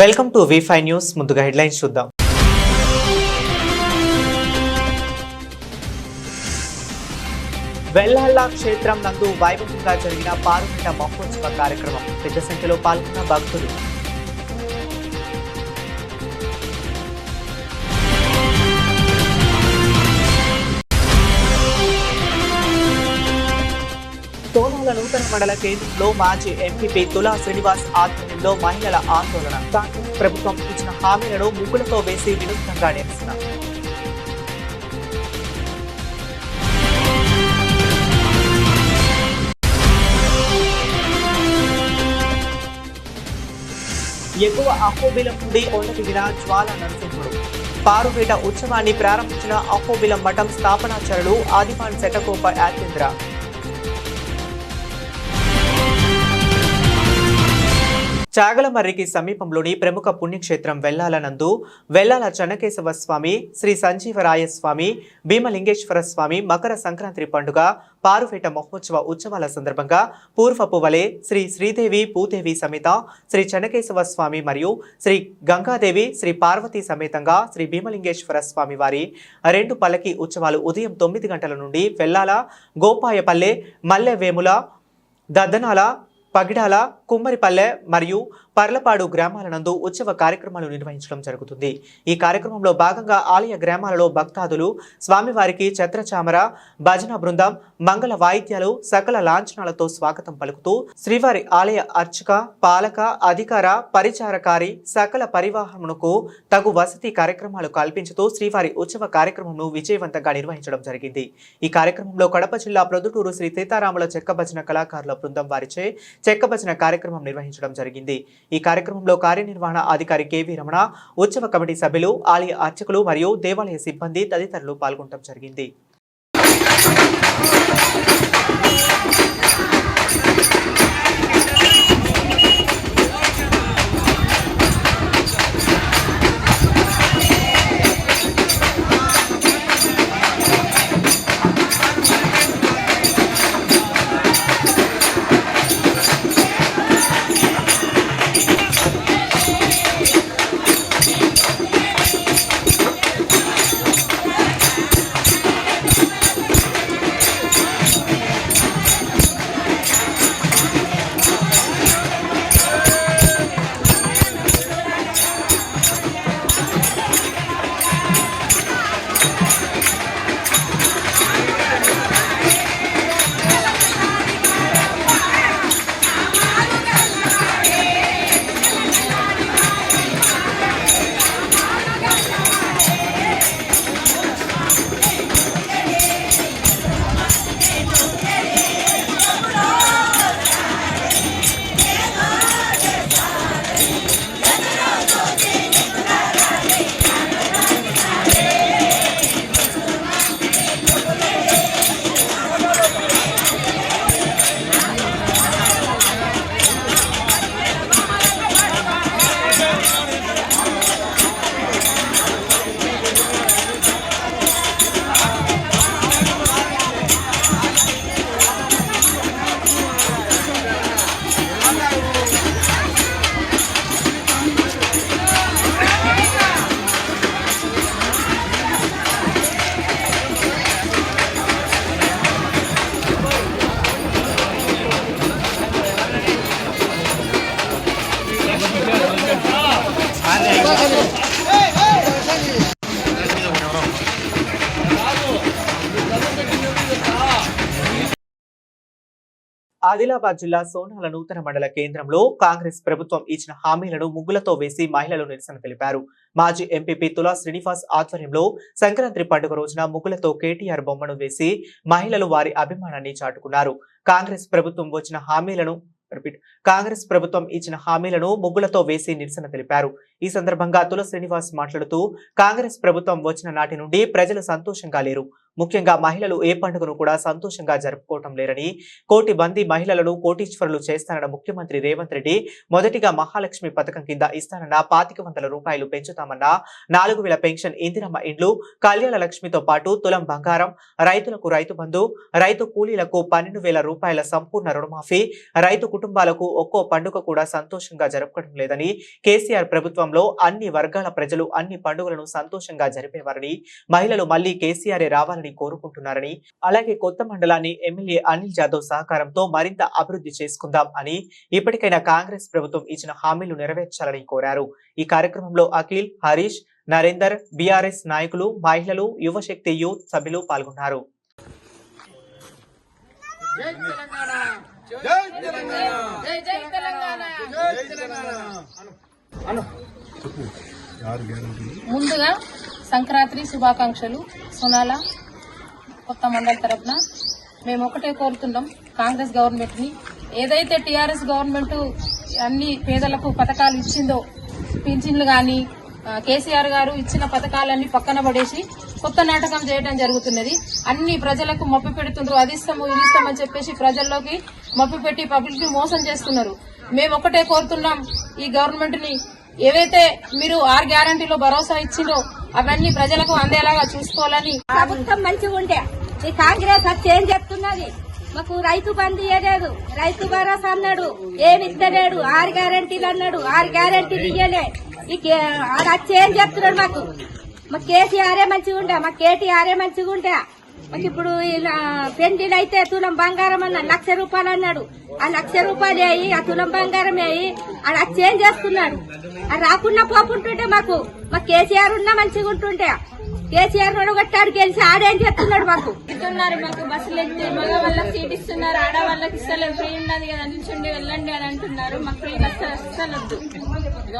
Welcome to V5 news. ముందుగా headlines చూద్దాం. వెల్లాల క్షేత్రం నందు వైభవంగా జరిగిన పారుపేట మహోత్సవ కార్యక్రమం. పెద్ద సంఖ్యలో పాల్గొన్న భక్తులు. సోనాల నూతన మండల కేంద్రంలో మాజీ ఎంపీపీ తులా శ్రీనివాస్ ఆధ్వర్యంలో మహిళల ఆందోళన. కాంగ్రెస్ ప్రభుత్వం ఇచ్చిన హామీలను ముగ్గులతో వేసి వినూత్నంగా నిరసన. ఎగువ అహోబిలం నుండి కొండ దిగిన జ్వాల నరసింహుడు. పారుపేట ఉత్సవాన్ని ప్రారంభించిన అహోబిలం మఠం స్థాపనాచారులు ఆదిమాన్ శటకోప యాత్రేంద్ర. చాగలమర్రికి సమీపంలోని ప్రముఖ పుణ్యక్షేత్రం వెల్లాల నందు వెల్లాల చెన్నకేశవ స్వామి, శ్రీ సంజీవరాయ స్వామి, భీమలింగేశ్వర స్వామి మకర సంక్రాంతి పండుగ పారుపేట మహోత్సవ ఉత్సవాల సందర్భంగా పూర్వపు వలె శ్రీ శ్రీదేవి భూదేవి సమేత శ్రీ చెన్నకేశవ స్వామి మరియు శ్రీ గంగాదేవి శ్రీ పార్వతీ సమేతంగా శ్రీ భీమలింగేశ్వర స్వామి వారి 2 పల్లకి ఉత్సవాలు ఉదయం 9 గంటల నుండి వెల్లాల, గోపాయపల్లె, మల్లెవేముల, దద్దనాల, పగిడాల, కుమ్మరిపల్లె మరియు పర్లపాడు గ్రామాల నందు ఉత్సవ కార్యక్రమాలు నిర్వహించడం జరుగుతుంది. ఈ కార్యక్రమంలో భాగంగా ఆలయ గ్రామాలలో భక్తాదులు స్వామివారికి ఛత్రచామర, భజన బృందం, మంగళ వాయిద్యాలు, సకల లాంఛనాలతో స్వాగతం పలుకుతూ శ్రీవారి ఆలయ అర్చక, పాలక, అధికార, పరిచారకారి సకల పరివాహమునకు తగు వసతి కార్యక్రమాలు కల్పించుతూ శ్రీవారి ఉత్సవ కార్యక్రమంను విజయవంతంగా నిర్వహించడం జరిగింది. ఈ కార్యక్రమంలో కడప జిల్లా ప్రొద్దుటూరు శ్రీ సీతారాముల చెక్క భజన కళాకారుల బృందం వారిచే చెక్క భజన కార్యక్రమం నిర్వహించడం జరిగింది. ఈ కార్యక్రమంలో కార్యనిర్వహణ అధికారి కెవి రమణ, ఉత్సవ కమిటీ సభ్యులు, ఆలయ అర్చకులు మరియు దేవాలయ సిబ్బంది తదితరులు పాల్గొనడం జరిగింది. ఆదిలాబాద్ జిల్లా సోనాల నూతన మండల కేంద్రంలో కాంగ్రెస్ ప్రభుత్వం ఇచ్చిన హామీలను ముగ్గులతో వేసి మహిళలు నిరసన తెలిపారు. మాజీ ఎంపీపీ తులా శ్రీనివాస్ ఆధ్వర్యంలో సంక్రాంతి పండుగ రోజున ముగ్గులతో కేటీఆర్ బొమ్మను వేసి మహిళలు వారి అభిమానాన్ని చాటుకున్నారు. కాంగ్రెస్ ప్రభుత్వం ఇచ్చిన హామీలను ముగ్గులతో వేసి నిరసన తెలిపారు. ఈ సందర్భంగా తుల శ్రీనివాస్ మాట్లాడుతూ కాంగ్రెస్ ప్రభుత్వం వచ్చిన నాటి నుండి ప్రజలు సంతోషంగా లేరు. ముఖ్యంగా మహిళలు ఏ పండుగను కూడా సంతోషంగా జరుపుకోవటం లేరని, కోటి మంది మహిళలను కోటీశ్వరులు చేస్తానన్న ముఖ్యమంత్రి రేవంత్ రెడ్డి మొదటిగా మహాలక్ష్మి పథకం కింద ఇస్తానన్న 2500 రూపాయలు పెంచుతామన్న 4000 పెన్షన్, ఇందిరమ్మ ఇండ్లు, కళ్యాణ లక్ష్మితో పాటు తులం బంగారం, రైతులకు రైతు బంధు, రైతు కూలీలకు 12,000 రూపాయల సంపూర్ణ రుణమాఫీ, రైతు కుటుంబాలకు ఒక్కో పండుగ కూడా సంతోషంగా జరపడం లేదని, కేసీఆర్ ప్రభుత్వంలో అన్ని వర్గాల ప్రజలు అన్ని పండుగలను సంతోషంగా జరిపేవారని, మహిళలు మళ్లీ కేసీఆర్ రావాలని కోరుకుంటున్నారని, అలాగే కొత్త మండలాన్ని ఎమ్మెల్యే అనిల్ జాదవ్ సహకారంతో మరింత అభివృద్ధి చేసుకుందాం అని, ఇప్పటికైనా కాంగ్రెస్ ప్రభుత్వం ఇచ్చిన హామీలు నెరవేర్చాలని కోరారు. ఈ కార్యక్రమంలో అఖిల్, హరీష్, నరేందర్, బీఆర్ఎస్ నాయకులు, మహిళలు, యువశక్తి యూత్ సభ్యులు పాల్గొన్నారు. ముందుగా సంక్రాంతి శుభాకాంక్షలు. సోనాల కొత్త మండలి తరపున మేము ఒకటే కోరుతున్నాం, కాంగ్రెస్ గవర్నమెంట్ ని ఏదైతే టీఆర్ఎస్ గవర్నమెంట్ అన్ని పేదలకు పథకాలు ఇచ్చిందో, పింఛన్లు గాని కేసీఆర్ గారు ఇచ్చిన పథకాలన్నీ పక్కన పడేసి కొత్త నాటకం చేయడం జరుగుతున్నది. అన్ని ప్రజలకు మప్పి పెడుతుండ్రు, అది ఇస్తాము ఇది ఇస్తామని చెప్పేసి ప్రజల్లోకి మప్పి పెట్టి పబ్లిక్ ని మోసం చేస్తున్నారు. మేము ఒకటే కోరుతున్నాం, ఈ గవర్నమెంట్ ని ఏవైతే మీరు 6 గ్యారంటీలో భరోసా ఇచ్చిందో అవన్నీ ప్రజలకు అందేలాగా చూసుకోవాలని. ప్రభుత్వం మంచిగా ఉంటే ఈ కాంగ్రెస్ వచ్చి ఏం చెప్తున్నది, మాకు రైతు బంధు ఇయ్యలేదు, రైతు భరోసా అన్నాడు, ఏమి ఇస్తలేడు, 6 గ్యారంటీలు అన్నాడు, 6 గ్యారంటీలు ఇయ్యలే. అది వచ్చి ఏం చెప్తున్నాడు, మాకు కేసీఆరే మంచిగా ఉండే, మాకు కేటీఆరే మంచిగా ఉండే. మాకు ఇప్పుడు పెండిలు అయితే తులం బంగారం అన్న 1,00,000 రూపాయలు అన్నాడు, ఆ 1,00,000 రూపాయలు వేయి, ఆ తులం బంగారం వేయి, అది వచ్చి ఏం చేస్తున్నాడు. అది రాకుండా పోకుంటుంటే మాకు కేసీఆర్ ఉన్నా మంచిగా ఉంటుంటే, కేసీఆర్ కొట్టాడు గెలిచి ఆడేం చెప్తున్నాడు. మాకు బస్సులు ఎత్తే మగవాళ్ళకి సీట్ ఇస్తున్నారు, ఆడవాళ్ళకి ఇస్తలేదు, ఫ్రీ ఉన్నది కదా నిల్చుండి వెళ్ళండి అని అంటున్నారు. మాకు ఫ్రీ బస్సు ఇస్తలేదు.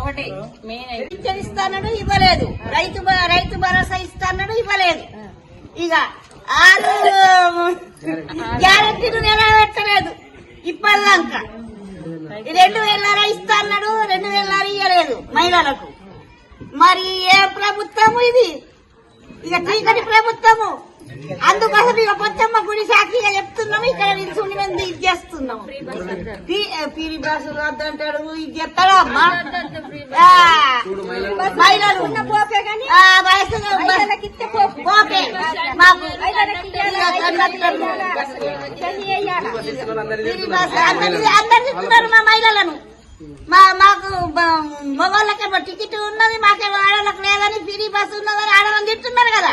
ఒకటి మెయిన్ పింఛన్ ఇస్తానడు ఇవ్వలేదు, రైతు భరోసా ఇస్తానడు ఇవ్వలేదు. ఇక 6 గ్యారెంటీలు నెరవేర్చలేదు. ఇప్పటిదాకా 2,000 ఇస్తా అన్నాడు, 2,000 ఇవ్వలేదు మహిళలకు. మరి ఏ ప్రభుత్వము ఇది? ఇక చీకటి ప్రభుత్వము. అందుకోసం ఇక పొచ్చమ్మ గుడి సాక్షిగా చెప్తున్నాము, ఇక్కడ నిల్చుని మేము ఇది చేస్తున్నాము. పీరి బస్సులు వద్దంటాడు, ఇది చెప్తాడు అమ్మా. మహిళలు పోపే కానీ పోపే మాకు అందరు తిప్పుతున్నారు మా మహిళలను. మాకు మగవాళ్ళకేమో టికెట్ ఉన్నది, మాకేమో ఆడవాళ్ళకి లేదని, ఫ్రీ బస్సు ఉన్నదని ఆడవాళ్ళని తింటున్నారు కదా.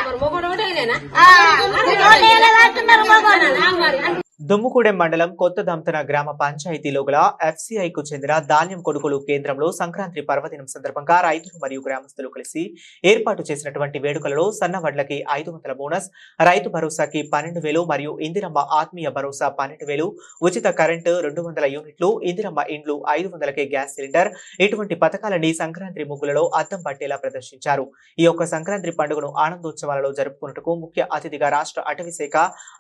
దుమ్ముగూడెం మండలం కొత్త దంతన గ్రామ పంచాయతీలో గల FCIకు చెందిన ధాన్యం కొనుగోలు కేంద్రంలో సంక్రాంతి పర్వదినం సందర్భంగా రైతులు మరియు గ్రామస్తులు కలిసి ఏర్పాటు చేసినటువంటి వేడుకలలో సన్నవడ్లకి 500 బోనస్, రైతు భరోసాకి 12,000 మరియు ఇందిరమ్మ ఆత్మీయ భరోసా 12,000, ఉచిత కరెంటు 200 యూనిట్లు, ఇందిరమ్మ ఇండ్లు 500కే గ్యాస్ సిలిండర్, ఇటువంటి పథకాలని సంక్రాంతి ముగ్గులలో అద్దం పట్టేలా ప్రదర్శించారు. ఈ యొక్క సంక్రాంతి పండుగను ఆనందోత్సవాలలో జరుపుకున్నట్టుకు ముఖ్య అతిథిగా రాష్ట్ర అటవీ శాఖ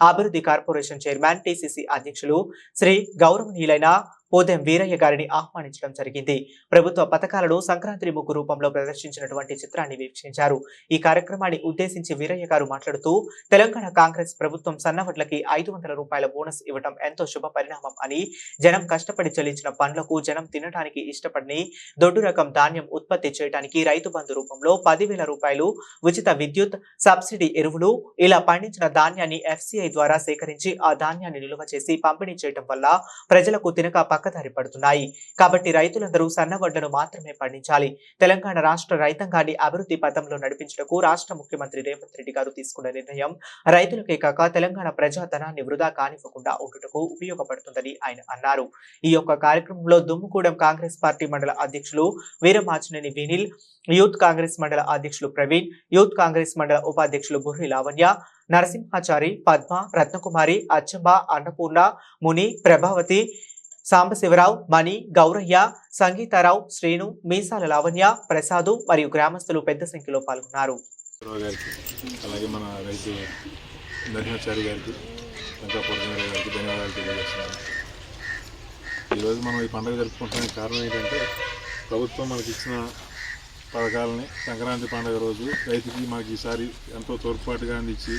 అభివృద్ధి కార్పొరేషన్ చైర్మన్ TCC అధ్యక్షులు శ్రీ గౌరవనీయులైన పోదెం వీరయ్య గారిని ఆహ్వానించడం జరిగింది. ప్రభుత్వ పథకాలను సంక్రాంతి ముగ్గు రూపంలో ప్రదర్శించినటువంటి చిత్రాన్ని వీక్షించారు. ఈ కార్యక్రమాన్ని ఉద్దేశించి వీరయ్య గారు మాట్లాడుతూ, తెలంగాణ కాంగ్రెస్ ప్రభుత్వం సన్నవడ్లకి 500 రూపాయల బోనస్ ఇవ్వడం ఎంతో శుభ పరిణామం అని, జనం కష్టపడి చెల్లించిన పనులకు జనం తినడానికి ఇష్టపడని దొడ్డు రకం ధాన్యం ఉత్పత్తి చేయడానికి రైతు బంధు రూపంలో 10,000 రూపాయలు, ఉచిత విద్యుత్, సబ్సిడీ ఎరువులు, ఇలా పండించిన ధాన్యాన్ని FCI ద్వారా సేకరించి ఆ ధాన్యాన్ని నిల్వ చేసి పంపిణీ చేయడం వల్ల ప్రజలకు తినక పక్కదారి పడుతున్నాయి. కాబట్టి రైతులందరూ సన్నవడ్లను మాత్రమే పండించాలి. తెలంగాణ రాష్ట్ర రైతాంగాన్ని అభివృద్ధి పథంలో నడిపించడానికి రాష్ట్ర ముఖ్యమంత్రి రేవంత్ రెడ్డి గారు తీసుకున్న నిర్ణయం రైతులకే కాక తెలంగాణ ప్రజాధనాన్ని వృధా కానివ్వకుండా ఉండుటకు ఉపయోగపడుతుందని ఆయన అన్నారు. ఈ యొక్క కార్యక్రమంలో దుమ్ముగూడెం కాంగ్రెస్ పార్టీ మండల అధ్యక్షులు వీరమాచినేని వినిల్, యూత్ కాంగ్రెస్ మండల అధ్యక్షులు ప్రవీణ్, యూత్ కాంగ్రెస్ మండల ఉపాధ్యక్షులు బుర్రి లావణ్య, నరసింహాచారి, పద్మ, రత్నకుమారి, అచ్చంబ, అన్నపూర్ణ, ముని, ప్రభావతి, సాంబశివరావు, మణి, గౌరయ్య, సంగీతారావు, శ్రీను, మీసాల లావణ్య, ప్రసాదు మరియు గ్రామస్తులు పెద్ద సంఖ్యలో పాల్గొన్నారు. అలాగే మన రైతు నరసింహాచారి గారికి, గారికి ధన్యవాదాలు తెలియజేస్తున్నాను. ఈరోజు మనం ఈ పండుగ జరుపుకుంటానికి కారణం ఏంటంటే, ప్రభుత్వం మనకి ఇచ్చిన పథకాలని సంక్రాంతి పండుగ రోజు రైతుకి మనకి ఈసారి ఎంతో తోడ్పాటుగా అందించి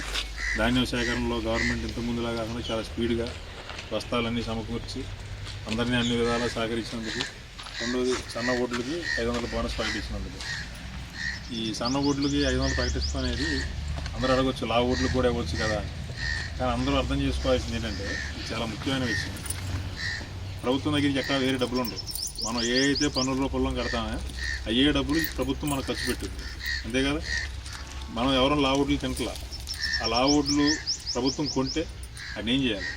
ధాన్యం సేకరణలో గవర్నమెంట్ ఇంతకుముందులా కాకుండా చాలా స్పీడ్గా బస్తాలన్నీ సమకూర్చి అందరినీ అన్ని విధాలా సహకరించినందుకు, రెండోది సన్న ఓట్లకి 500 బోనస్ ప్రకటించినందుకు. ఈ సన్న ఓట్లకి 500 ప్రకటిస్తాం అనేది అందరూ అడగవచ్చు, లావు ఓట్లు కూడా ఇవ్వచ్చు కదా. కానీ అందరూ అర్థం చేసుకోవాల్సింది ఏంటంటే ఇది చాలా ముఖ్యమైన విషయం. ప్రభుత్వం దగ్గరికి ఎక్కడ వేరే డబ్బులు ఉండవు. మనం ఏ అయితే పన్నుల రూపంలో కడతామో అయ్యే డబ్బులు ప్రభుత్వం మనకు ఖర్చు పెట్టింది, అంతే కదా. మనం ఎవరో లావుడ్లు తింటలా, ఆ లావుడ్లు ప్రభుత్వం కొంటే అది ఏం చేయాలి?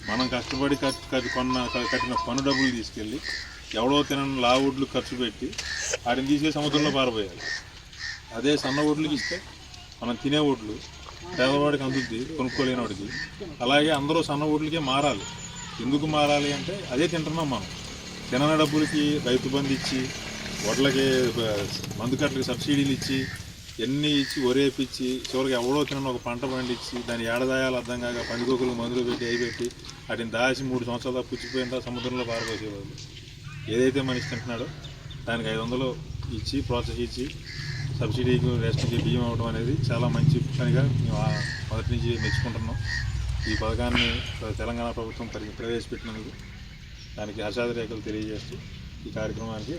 మనం కష్టపడి కట్టిన పన్ను డబ్బులు తీసుకెళ్ళి ఎవడో తినని లావుడ్లు ఖర్చు పెట్టి వాటిని తీసుకెళ్ళి సముద్రంలో పారిపోయాలి. అదే సన్న ఓట్లకి ఇస్తే మనం తినే ఓట్లు పేదవాడికి అందుద్ది, కొనుక్కోలేనివాడికి. అలాగే అందరూ సన్న ఓట్లకే మారాలి. ఎందుకు మారాలి అంటే అదే తింటున్నాం మనం. తినని డబ్బులకి రైతు బంధు ఇచ్చి, వడ్లకి మందు కట్టలకి సబ్సిడీలు ఇచ్చి, ఎన్ని ఇచ్చి ఒరేపిచ్చి, చివరికి ఎవడో తినని ఒక పంట పండించి దాన్ని ఏడదాయాలు అర్థం కాక పందికొక్కులకు మందులు పెట్టి అవి పెట్టి వాటిని దాచి 3 సంవత్సరాలు పుచ్చిపోయిన సముద్రంలో పారిపోసేవాళ్ళు. ఏదైతే మనిషి తింటున్నాడో దానికి 500 ఇచ్చి ప్రోత్సహించి సబ్సిడీకి రేషన్కి బియ్యం అవ్వడం అనేది చాలా మంచి పనిగా మేము మొదటి నుంచి మెచ్చుకుంటున్నాం. ఈ పథకాన్ని తెలంగాణ ప్రభుత్వం ప్రవేశపెట్టినందుకు దానికి హర్షాద రేఖలు తెలియజేస్తూ ఈ కార్యక్రమానికి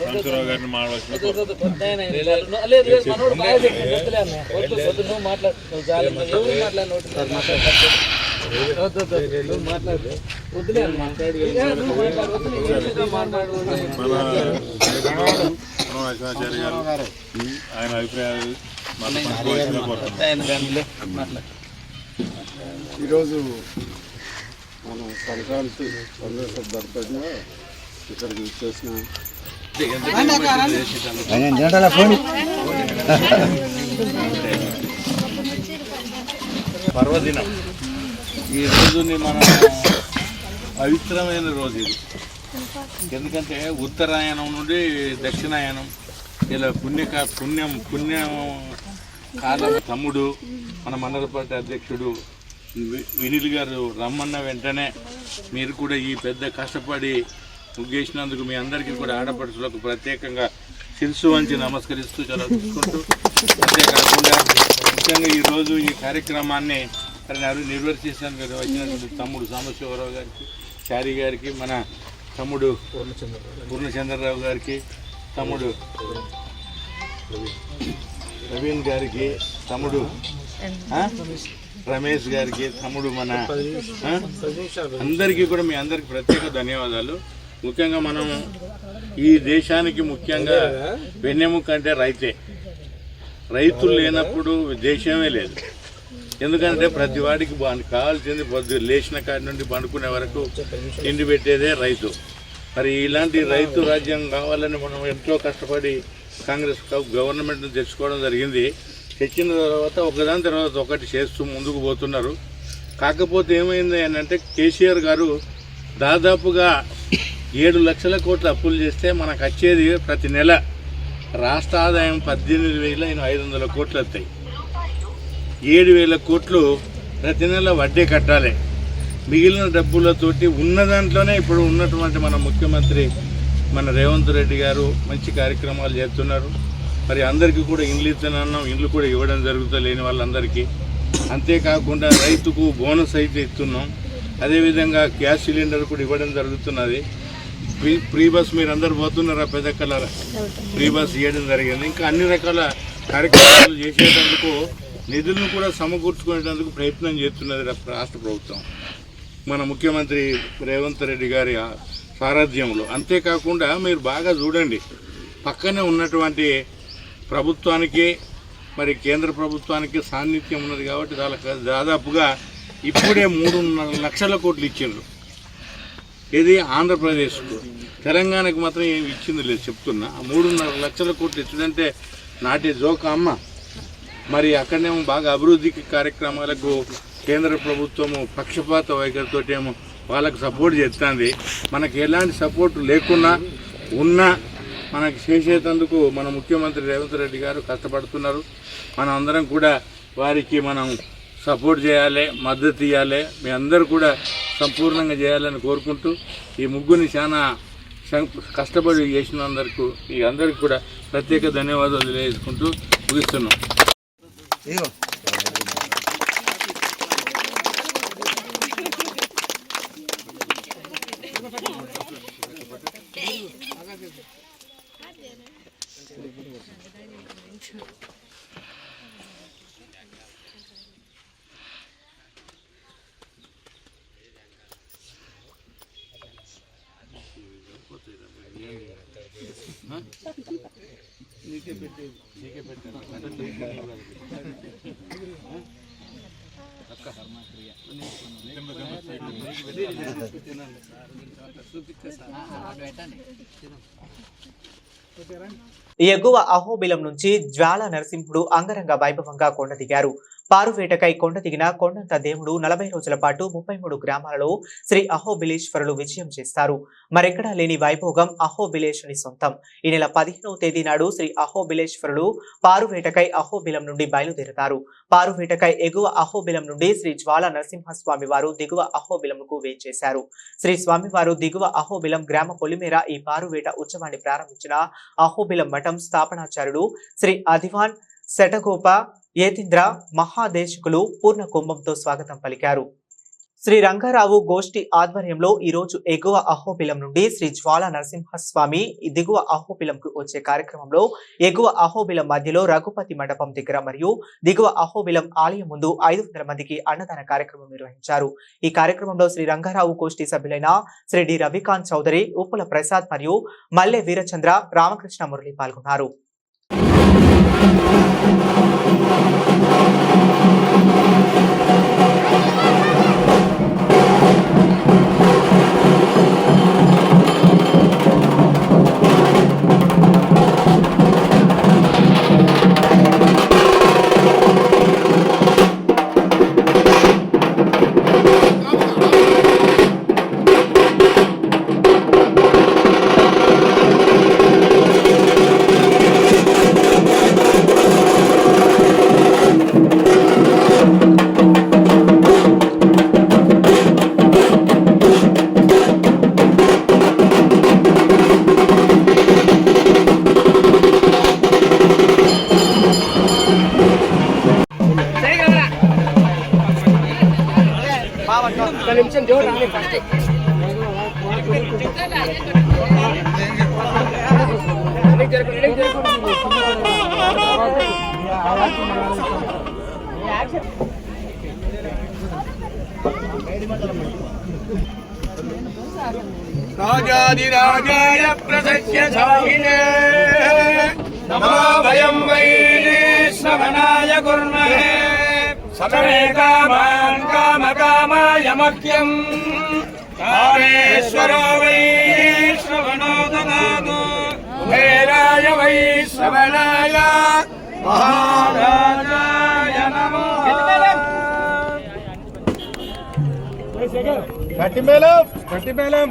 సంచురావు గారిని నరసింహాచార్య గారు ఆయన అభిప్రాయాలు ఈరోజు మనం సంక్రాంతి సందర్భంగా ఇక్కడికి వచ్చేసిన పర్వదినం. ఈ రోజుని మన పవిత్రమైన రోజు ఇది. ఎందుకంటే ఉత్తరాయణం నుండి దక్షిణాయనం ఇలా పుణ్యం కాలం తమ్ముడు మన మండల పార్టీ అధ్యక్షుడు వినిల్ గారు రమ్మన్న వెంటనే మీరు కూడా ఈ పెద్ద కష్టపడి ముగ్గేసినందుకు మీ అందరికీ కూడా ఆడపడుచులకు ప్రత్యేకంగా శిరస్సు వంచి నమస్కరిస్తూ చాలా చూసుకుంటూ, అంతేకాకుండా ముఖ్యంగా ఈరోజు ఈ కార్యక్రమాన్ని నిర్వర్తించడానికి వచ్చినటువంటి తమ్ముడు సాంబశివరావు గారికి, చారి గారికి, మన తమ్ముడు పూర్ణచంద్రరావు గారికి, తమ్ముడు రవీన్ గారికి, తమ్ముడు రమేష్ గారికి, తమ్ముడు మన అందరికీ కూడా మీ అందరికి ప్రత్యేక ధన్యవాదాలు. ముఖ్యంగా మనం ఈ దేశానికి ముఖ్యంగా వెన్నెముక అంటే రైతే. రైతులు లేనప్పుడు దేశమే లేదు. ఎందుకంటే ప్రతి వాడికి కావాల్సింది పొద్దు లేచిన కాడి నుండి పండుకునే వరకు తిండి పెట్టేదే రైతు. మరి ఇలాంటి రైతు రాజ్యం కావాలని మనం ఎంతో కష్టపడి కాంగ్రెస్ గవర్నమెంట్ను తెచ్చుకోవడం జరిగింది. తెచ్చిన తర్వాత ఒకదాని తర్వాత ఒకటి చేస్తూ ముందుకు పోతున్నారు. కాకపోతే ఏమైంది అని అంటే కేసీఆర్ గారు దాదాపుగా 7 లక్షల కోట్ల అప్పులు చేస్తే మనకు వచ్చేది ప్రతి నెల రాష్ట్ర ఆదాయం 18,500 కోట్లు వస్తాయి. 7,000 కోట్లు ప్రతి నెల వడ్డీ కట్టాలి. మిగిలిన డబ్బులతోటి ఉన్న దాంట్లోనే ఇప్పుడు ఉన్నటువంటి మన ముఖ్యమంత్రి మన రేవంత్ రెడ్డి గారు మంచి కార్యక్రమాలు చేస్తున్నారు. మరి అందరికీ కూడా ఇండ్లు ఇస్తున్నాం, ఇండ్లు కూడా ఇవ్వడం జరుగుతుంది లేని వాళ్ళందరికీ. అంతేకాకుండా రైతుకు బోనస్ అయితే ఇస్తున్నాం. అదేవిధంగా గ్యాస్ సిలిండర్ కూడా ఇవ్వడం జరుగుతున్నది. ఫ్రీ బస్ మీరు అందరు పోతున్నారా? పెద్ద కలర్ ఫ్రీ బస్ ఇవ్వడం జరిగింది. ఇంకా అన్ని రకాల కార్యక్రమాలు చేసేటందుకు నిధులను కూడా సమకూర్చుకునేందుకు ప్రయత్నం చేస్తున్నది రాష్ట్ర ప్రభుత్వం మన ముఖ్యమంత్రి రేవంత్ రెడ్డి గారి సారథ్యంలో. అంతేకాకుండా మీరు బాగా చూడండి, పక్కనే ఉన్నటువంటి ప్రభుత్వానికి మరి కేంద్ర ప్రభుత్వానికి సాన్నిధ్యం ఉన్నది కాబట్టి దాదాపుగా ఇప్పుడే 3.5 లక్షల కోట్లు ఇచ్చిండ్రు. ఇది ఆంధ్రప్రదేశ్కు. తెలంగాణకు మాత్రం ఏమి ఇచ్చింది లేదు చెప్తున్నా. 3.5 లక్షల కోట్లు ఇచ్చిందంటే నాటి జోక అమ్మ. మరి అక్కడనేమో బాగా అభివృద్ధికి కార్యక్రమాలకు కేంద్ర ప్రభుత్వము పక్షపాత వైఖరితోటేమో వాళ్ళకు సపోర్ట్ చేస్తుంది. మనకి ఎలాంటి సపోర్ట్ లేకున్నా ఉన్నా మనకి చేసేందుకు మన ముఖ్యమంత్రి రేవంత్ రెడ్డి గారు కష్టపడుతున్నారు. మనం అందరం కూడా వారికి మనం సపోర్ట్ చేయాలి, మద్దతు ఇవ్వాలి. మీ అందరూ కూడా సంపూర్ణంగా చేయాలని కోరుకుంటూ ఈ ముగ్గుని చాలా కష్టపడి చేసినందరికీ ఈ అందరికీ కూడా ప్రత్యేక ధన్యవాదాలు తెలియజేసుకుంటూ ముగిస్తున్నాం. ఎగువ అహోబిలం నుంచి జ్వాల నరసింహుడు అంగరంగ వైభవంగా కొండ దిగారు. పారువేటకై కొండ దిగిన కొండంత దేవుడు 40 రోజుల పాటు 33 గ్రామాలలో శ్రీ అహోబిలేశ్వరులు విజయం చేస్తారు. మరెక్కడా లేని వైభోగం అహోబిలేశుని సొంతం. ఈ నెల 15వ తేదీ నాడు శ్రీ అహోబిలేశ్వరులు పారువేటకై అహోబిలం నుండి బయలుదేరతారు. పారువేటకై ఎగువ అహోబిలం నుండి శ్రీ జ్వాల నరసింహస్వామి వారు దిగువ అహోబిలంకు వేంచేశారు. శ్రీ స్వామివారు దిగువ అహోబిలం గ్రామ పొలిమేర ఈ పారువేట ఉత్సవాన్ని ప్రారంభించిన అహోబిలం మఠం స్థాపనాచార్యుడు శ్రీ అదివాన్ శటగోప ఏతింద్ర మహాదేశకులు పూర్ణ కుంభంతో స్వాగతం పలికారు. శ్రీ రంగారావు గోష్ఠి ఆధ్వర్యంలో ఈ రోజు ఎగువ అహోబిలం నుండి శ్రీ జ్వాల నరసింహస్వామి దిగువ అహోబిలంకు వచ్చే కార్యక్రమంలో ఎగువ అహోబిలం మధ్యలో రఘుపతి మండపం దగ్గర మరియు దిగువ అహోబిలం ఆలయం ముందు 500 మందికి అన్నదాన కార్యక్రమం నిర్వహించారు. ఈ కార్యక్రమంలో శ్రీ రంగారావు గోష్ఠి సభ్యులైన శ్రీ డి రవికాంత్ చౌదరి, ఉప్పుల ప్రసాద్ మరియు మల్లె వీరచంద్ర, రామకృష్ణ మురళి పాల్గొన్నారు. राजाधिराजाय प्रसज्य साहिने नमो भयं वै श्रवणाय कुर्महे समे कामान् कामकामाय मह्यं कामेश्वरो वै श्रवणो ददातु कुबेराय वै श्रवणाय महाराजाय नमो कट्टिमेलम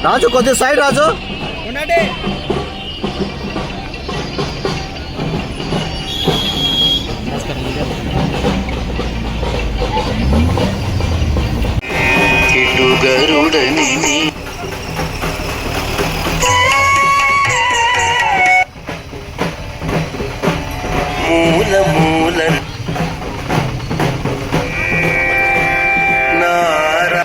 రాజు కొద్ది సైడ్ రాజు. ఉండండి. మూల మూల నారా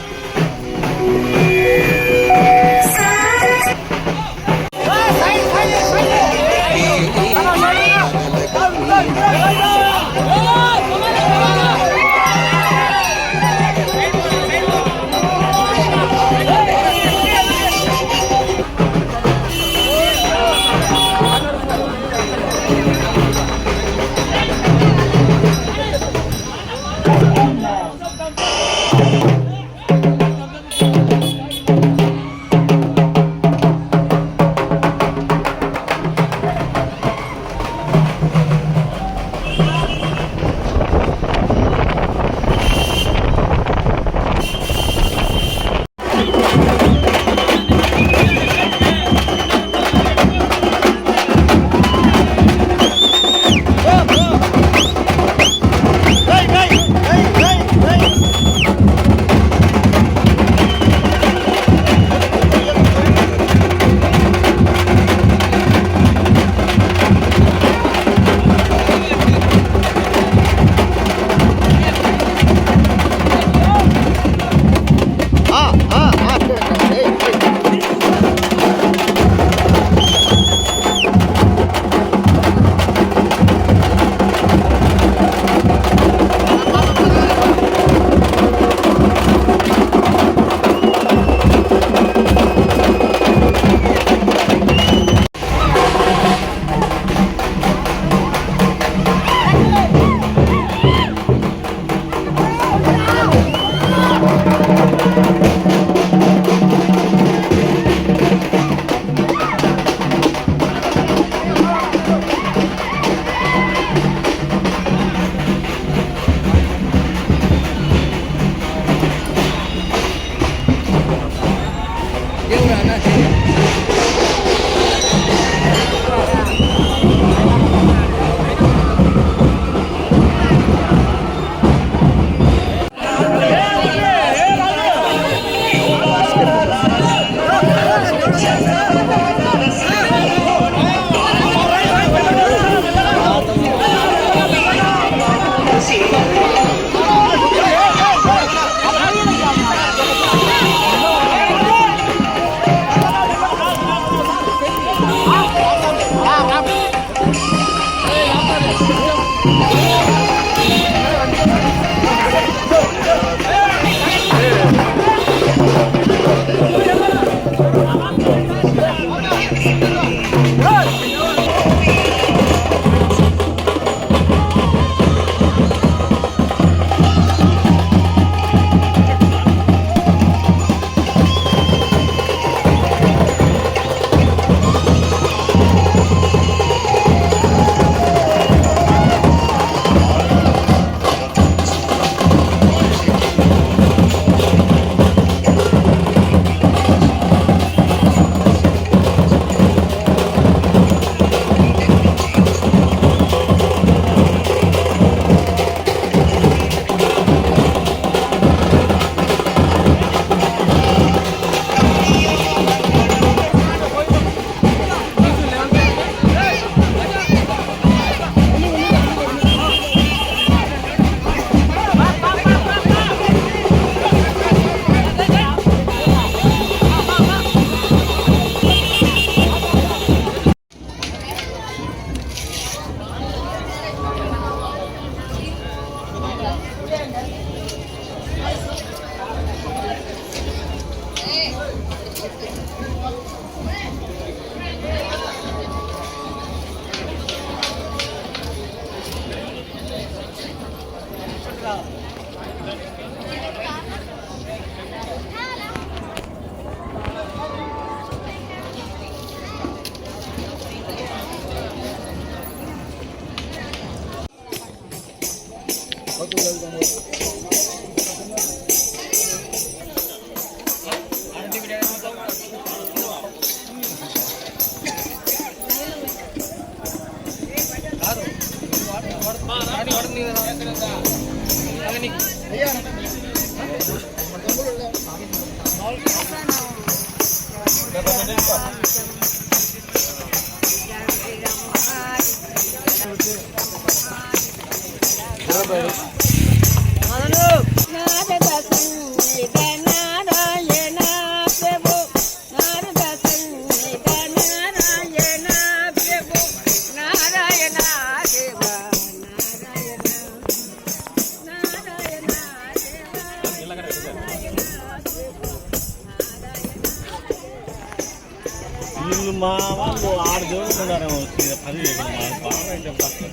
వీళ్ళు మా వాళ్ళు 6 జోన్లు ఉన్నారేమో 10 బాగా చెప్పాలి.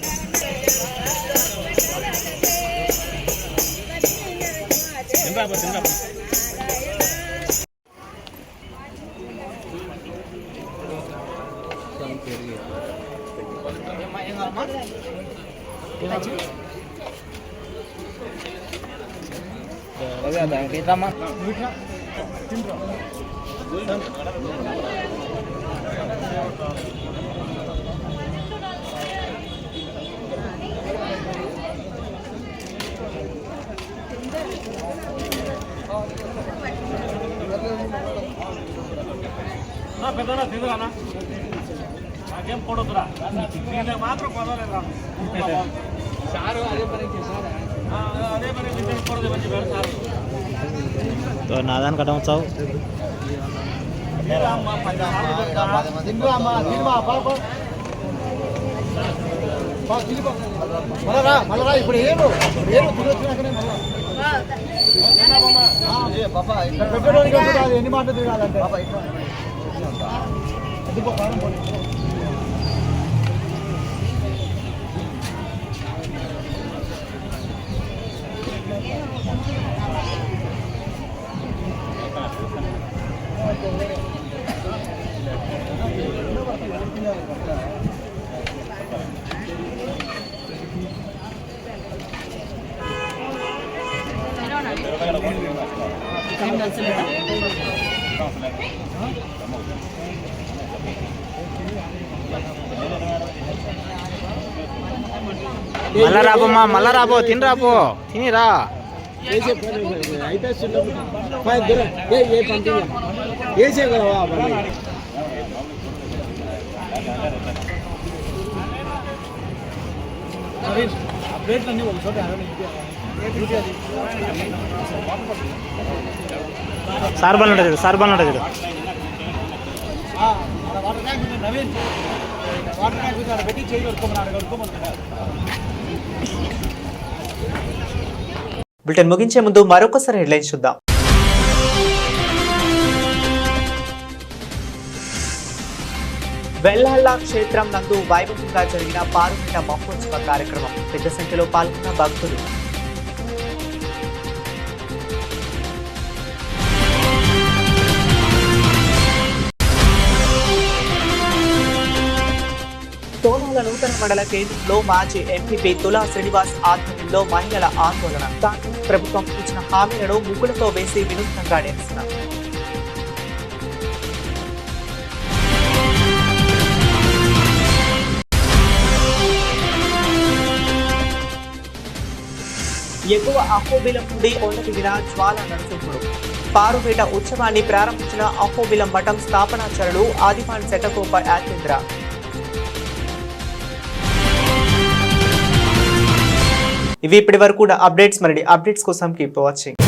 పెద్దనా తిందురానా నాకేం పొడదురా మాత్రం పొదలేదురా సారు అదే పని పొడదు మంచి పెడతారు నాదాన్ని కట్టవచ్చావు ఇప్పుడు ఏను ఎన్ని మాటలు తినాలంటే మళ్ళా రాబోమ్మా మళ్ళా రాబో తినిరాబో తినిరా అయితే వేసే కదా ప్లేట్లన్నీ ఒక చోట సార్బల్ ఉంటుంది చూడు సార్బల్ ఉంటుంది చూడు water tank Naveen water tank పెట్టి చేయి కడుక్కోమన్నాడు. బులెటిన్ ముగించే ముందు మరొకసారి హెడ్లైన్స్ చూద్దాం. వెల్లాళ్ళ క్షేత్రం నందు వైభవంగా జరిగిన పారుమిట మహోత్సవ కార్యక్రమం. పెద్ద సంఖ్యలో పాల్గొన్న భక్తులు. తోనాల నూతన మండల కేంద్రంలో మాజీ ఎంపీపీ తులా శ్రీనివాస్ ఆధ్వర్యంలో మహిళల ఆందోళన. కాంగ్రెస్ ప్రభుత్వం ఇచ్చిన హామీలను ముగ్గులతో వేసి వినూత్నంగా నిరసన. ఎగువ అహోబిలం నుండి కొండదిగిన జ్వాల నరసింహుడు. పారుపేట ఉత్సవాన్ని ప్రారంభించిన అహోబిలం మఠం స్థాపనాచారులు ఆదివాన్ శటకోప యాకేంద్ర. ఇవి ఇప్పటి వరకు అప్డేట్స్. మరిన్ని అప్డేట్స్ కోసం కీప్ వాచింగ్.